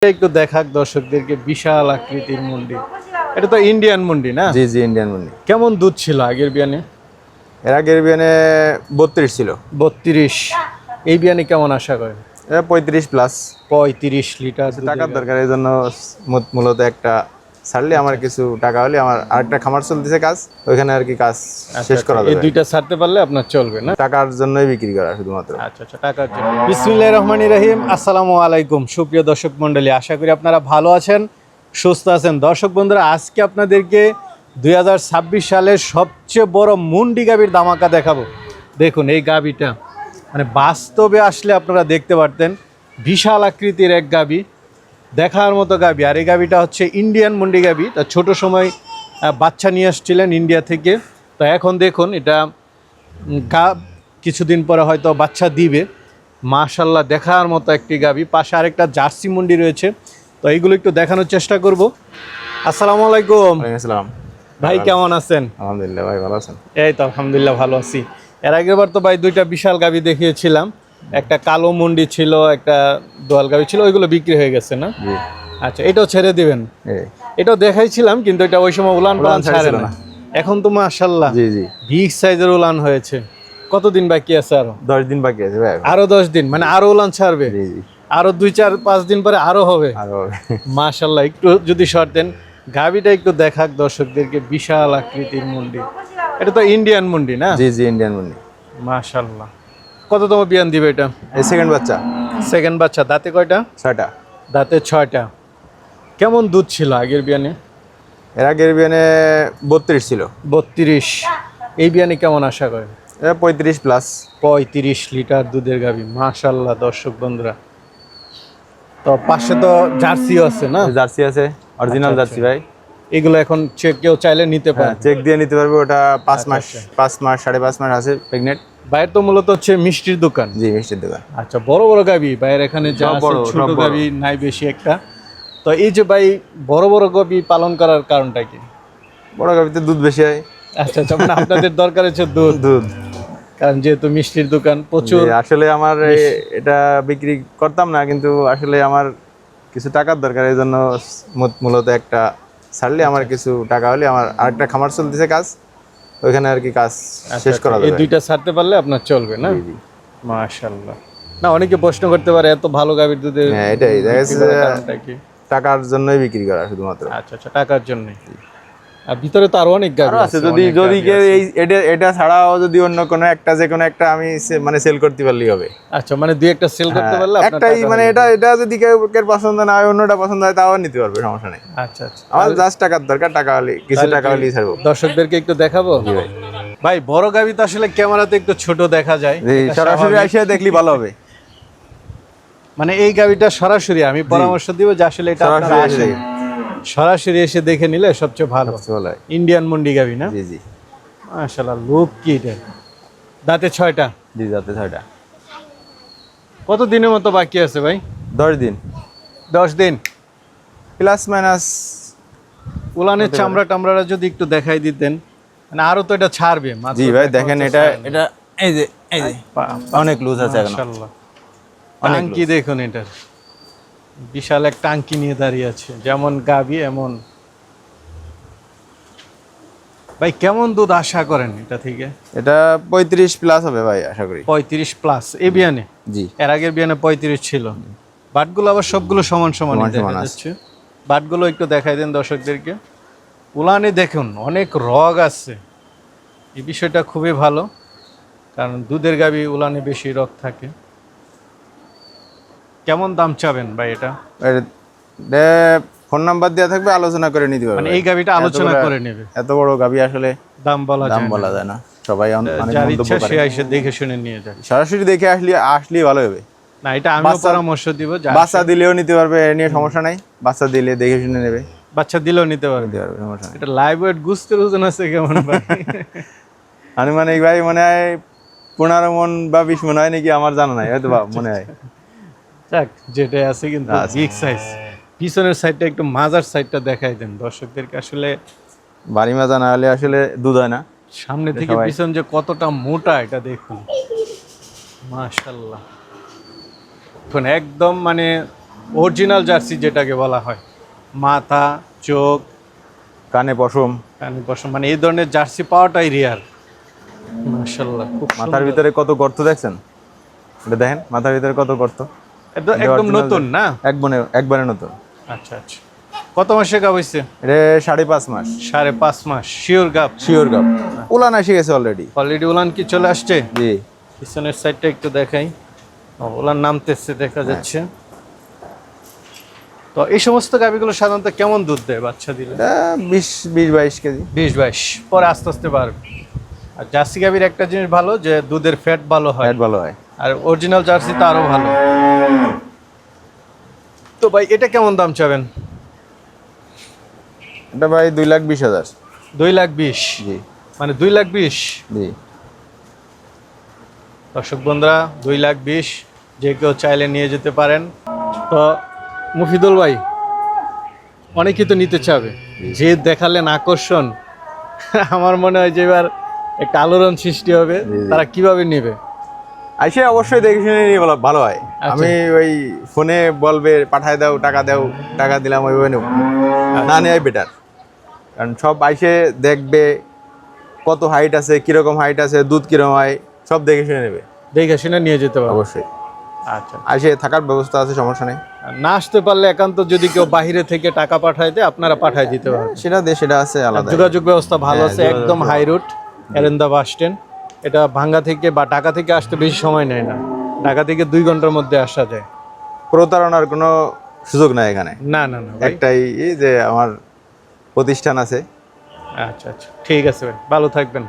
একটু দেখাক দর্শকদেরকে, বিশাল আকৃতির মুন্ডি। এটা তো ইন্ডিয়ান মুন্ডি না? জি জি ইন্ডিয়ান মুন্ডি। কেমন দুধ ছিল আগের বিয়ানে? এর আগের বিয়ানে 32 ছিল। 32। এই বিয়ানে কেমন আশা করেন? 35 প্লাস। 35 লিটার টাকার দরকার, এই জন্য মূলত একটা ছাড়লে আমার কিছু টাকা হলে আমার আরেকটা খামার চলতেছে কাজ, ওইখানে আর কি কাজ শেষ করা যাবে। এই দুইটা ছাড়তে পারলে আপনার চলবে না? টাকার জন্যই বিক্রি করা শুধুমাত্র। আচ্ছা আচ্ছা, টাকার জন্য। বিসমিল্লাহির রহমানির রহিম। আসসালামু আলাইকুম সুপ্রিয় দর্শক মণ্ডলী, আশা করি আপনারা ভালো আছেন, সুস্থ আছেন। দর্শক বন্ধুরা, আজকে আপনাদেরকে 2026 সালের সবচেয়ে বড় মুন্ডি গাভীর ধামাকা দেখাবো। দেখুন এই গাভীটা, মানে বাস্তবে আসলে আপনারা দেখতে পারতেন, বিশাল আকৃতির এক গাভী, দেখার মতো গাভী। আর এই গাভীটা হচ্ছে ইন্ডিয়ান মুন্ডি গাভী। তা ছোটো সময় বাচ্চা নিয়ে আসছিলেন ইন্ডিয়া থেকে। তো এখন দেখুন এটা কিছুদিন পরে হয়তো বাচ্চা দিবে। মাশাল্লাহ, দেখার মতো একটি গাভী। পাশে আরেকটা জার্সি মুন্ডি রয়েছে, তো এইগুলো একটু দেখানোর চেষ্টা করব। আসসালামু আলাইকুম। আসসালাম ভাই, কেমন আছেন? আলহামদুলিল্লাহ ভাই, ভালো আছেন? এই তো আলহামদুলিল্লাহ ভালো আছি। এর আগেরবার তো ভাই দুইটা বিশাল গাভী দেখিয়েছিলাম, একটা কালো মুন্ডি ছিল, একটা দোয়াল গাভী ছিল, ওইগুলো বিক্রি হয়ে গেছে না? আচ্ছা, এটাও ছেড়ে দিবেন? এটাও দেখাইছিলাম, কিন্তু এটা ওই সময় উলান পালান ছাড়ে না। এখন তো মাশাল্লাহ জি জি বিগ সাইজের উলান হয়েছে। কতদিন বাকি আছে? আরো 10 দিন বাকি আছে ভাই। আরো 10 দিন, মানে আরো উলান ছাড়বে? জি জি, আরো 2-4-5 দিন পরে আরো হবে। আরো হবে। মাশাল্লাহ, একটু যদি শর্ট দেন, গাভীটা একটু দেখাক দর্শকদেরকে, বিশাল আকৃতির মুন্ডি। এটা তো ইন্ডিয়ান মুন্ডি না? জি জি ইন্ডিয়ান মুন্ডি। মাশাল্লাহ। কততম বিয়ান দিবে এটা? এই সেকেন্ড বাচ্চা। সেকেন্ড বাচ্চা। দাঁতে কয়টা? 6টা। দাঁতে 6টা। কেমন দুধ ছিল আগের বিয়ানে? এর আগের বিয়ানে 32 ছিল। 32। এই বিয়ানে কেমন আশা করেন? 35 প্লাস। 35 লিটার দুধের গাভী। মাশাল্লাহ দর্শক বন্ধুরা। তো পাশে তো জার্সিও আছে না? জার্সি আছে, অরিজিনাল আচ্ছা, জার্সি ভাই। এগুলো এখন কেউ চাইলে নিতে পারে? চেক দিয়ে নিতে পারবে। ওটা 5 মাস, 5 মাস 5.5 মাস আছে প্রেগনেন্ট। বাইরে তো মূলত হচ্ছে মিষ্টির দোকান। জি, মিষ্টির দোকান। আচ্ছা, বড় বড় গাভী বাইরে, এখানে যা আছে ছোট গাভী নাই বেশি একটা। তো এই যে ভাই বড় বড় গাভী পালন করার কারণটা কি? বড় গাভীতে দুধ বেশি হয়। আচ্ছা আচ্ছা, মানে আপনাদের দরকার হচ্ছে দুধ। দুধ, কারণ যেহেতু মিষ্টির দোকান প্রচুর। আসলে আমার এটা বিক্রি করতাম না, কিন্তু আসলে আমার কিছু টাকার দরকার, এই জন্য মূলত একটা ছাড়লে আমার কিছু টাকা হলে আমার আরেকটা খামার চলতেছে কাজ, ওইখানে আর কি কাজ শেষ করা যাবে। এই দুইটা ছাড়তে পারলে আপনার চলবে না? মাশাআল্লাহ। না, অনেকে প্রশ্ন করতে পারে এত ভালো গাভীর দুধে। হ্যাঁ, এটাই দেখা যাচ্ছে কারণটা কি? টাকার জন্যই বিক্রি করা শুধুমাত্র। আচ্ছা আচ্ছা, টাকার জন্যই। আর ভিতরে তো আরো অনেক গাভী আছে। যদি কেউ এই এটা ছাড়াও যদি অন্য কোনো একটা, যে কোনো একটা আমি মানে সেল করতে পারলেই হবে। আচ্ছা, মানে দুই একটা সেল করতে পারলে আপনার একটাই, মানে এটা যদি কেউ পছন্দ না হয়, অন্যটা পছন্দ হয়, তাও নিতে পারবে, সমস্যা নেই। আচ্ছা আচ্ছা, আমার জাস্ট টাকার দরকার, টাকা হলে কিছু টাকা হলেই ছাড়বো। দর্শকদেরকে একটু দেখাবো। ভাই বড় গাভী তো আসলে ক্যামেরাতে একটু ছোট দেখা যায়, সরাসরি এসে দেখলি ভালো হবে। মানে এই গাভীটা সরাসরি আমি পরামর্শ দিব যে আসলে এটা আপনারা আসেন, সরাসরি এসে দেখে নিলে সবচেয়ে ভালো। ইন্ডিয়ান মুন্ডি গাভী না? জি জি। মাশাআল্লাহ, লুক কি এটা। দাঁতে 6টা? জি, দাঁতে 6টা। কত দিনের মতো বাকি আছে ভাই? 10 দিন। 10 দিন প্লাস মাইনাস। উলানের চামড়া টামড়াটা যদি একটু দেখাই দিতেন, মানে আরো তো এটা ছাড়বে। জি ভাই, দেখেন এটা এই যে অনেক লুজ আছে এখন। মাশাআল্লাহ, টাঙ্কি দেখুন, এটার বিশাল এক টাঙ্কি নিয়ে দাঁড়িয়ে আছে, যেমন গাভী এমন। ভাই কেমন দুধ আশা করেন এটা থেকে? এটা 35 প্লাস হবে ভাই, আশা করি। 35 প্লাস এই বিয়ানে? জি। এর আগের বিয়ানে 35 ছিল। বাটগুলো আবার সবগুলো সমান সমান দেখা যাচ্ছে। বাটগুলো একটু দেখাই দেন দর্শকদেরকে। উলানে দেখুন অনেক রগ আছে, এই বিষয়টা খুবই ভালো, কারণ দুধের গাভী উলানে বেশি রগ থাকে। কেমন দাম চাবেন ভাই এটা? ফোন নাম্বার দেওয়া থাকবে, আলোচনা করে নিতে পারবে। মানে এই গাভীটা আলোচনা করে নেবে? এত বড় গাভী আসলে দাম বলা যায় না, সবাই অনেক যার মন্তব্য ইচ্ছা করে। সে এসে দেখে শুনে নিয়ে যায়। সরাসরি দেখে আসলেই ভালো হবে। না, এটা আমিও পরামর্শ দিব। বাচ্চা দিলেও নিতে পারবে, এ নিয়ে সমস্যা নাই। বাচ্চা দিলে দেখে শুনে নেবে, বাচ্চা দিলেও নিতে পারবে, সমস্যা নাই। এটা লাইভ ওয়েট গুস্তের ওজন আছে কেমন ভাই? আনুমানিক ভাই মনে হয় 15 মণ বা 20 মণ হয় নাকি, আমার জানা নাই, হয়তো বা মনে হয়। যাক, যেটাই আছে কিন্তু বিগ সাইজ। পিছনের সাইডটা একটু মাজার সাইডটা দেখাই দেন দর্শকদেরকে। আসলে বাড়ি মাজা না হলে আসলে দুধ হয় না। সামনে থেকে পিছন যে কতটা মোটা এটা দেখুন। মাশাআল্লাহ, এখন একদম মানে অরিজিনাল জার্সি যেটাকে বলা হয়, মাথা, চোখ, কানে পশম, কানে পশম, মানে এই ধরনের জার্সি পাওয়াটাই রেয়ার। মাশাআল্লাহ, খুব মাথার সুন্দর। ভিতরে কত গর্ত দেখছেন? এটা দেখেন মাথার ভিতরে কত গর্ত। এটা এটা একদম original নতুন না? একবারে নতুন। আচ্ছা আচ্ছা। কত মাসে গাব হইছে? এটা 5.5 মাস। 5.5 মাস শিওর গাব? Sure gap. উলান এসে গেছে অলরেডি। অলরেডি উলান কি চলে আসছে? জি। পিছনের সাইডটা একটু দেখাই। উলান নামতেছে দেখা যাচ্ছে। তো এই সমস্ত গাভিগুলো সাধারণত কেমন দুধ দেয় বাচ্চা দিলে? এটা 20-22 কেজি। 20-22, পরে আস্তে আস্তে বাড়বে। আর জার্সি গাভির একটা জিনিস ভালো যে দুধের ফ্যাট ভালো হয়, ফ্যাট ভালো হয়। আর অরিজিনাল জার্সি তো আরো ভালো। তো ভাই এটা কেমন দাম চাবেন? এটা ভাই 2,20,000। 2,20,000? জি মানে 2,20,000? জি। দর্শক বন্ধুরা, 2,20,000 যে কেউ চাইলে নিয়ে যেতে পারেন। তো মুফিদুল ভাই, অনেকেই তো নিতে চাবে, যে দেখালেন আকর্ষণ, আমার মনে হয় যে এবার একটা আলোড়ন সৃষ্টি হবে। জি, জি। তারা কিভাবে নেবে? আইসে অবশ্যই দেখে শুনে নিয়ে ভালো হয়। আচ্ছা। আমি ওই ফোনে বলবে পাঠায় দাও, টাকা দাও, টাকা দিলাম ওইভাবে নেব না, নেওয়াই বেটার। কারণ সব আইসে দেখবে কত হাইট আছে, কিরকম হাইট আছে, দুধ কিরকম হয়, সব দেখে শুনে নেবে দেখে শুনে নিয়ে যেতে পারবো। অবশ্যই। আচ্ছা। আইসে থাকার ব্যবস্থা আছে, সমস্যা নেই। আর না আসতে পারলে একান্ত যদি কেউ বাইরে থেকে টাকা পাঠায় দেয়, আপনারা পাঠায় দিতে পারবেন। সেটা আছে আর আলাদা। যোগাযোগ ব্যবস্থা ভালো হ্যাঁ, আছে, যোগাযোগ একদম ভালো। হাই রুট, এরেন্দা বাস স্ট্যান্ড। এটা ভাঙ্গা থেকে বা ঢাকা থেকে আসতে বেশি সময় নেয় না, ঢাকা থেকে 2 ঘন্টার মধ্যে আসা যায়। প্রতারণার কোনো সুযোগ নাই এখানে। না না না ভাই। একটাই এই যে আমার প্রতিষ্ঠান আছে। আচ্ছা আচ্ছা, ঠিক আছে ভাই, ভালো থাকবেন।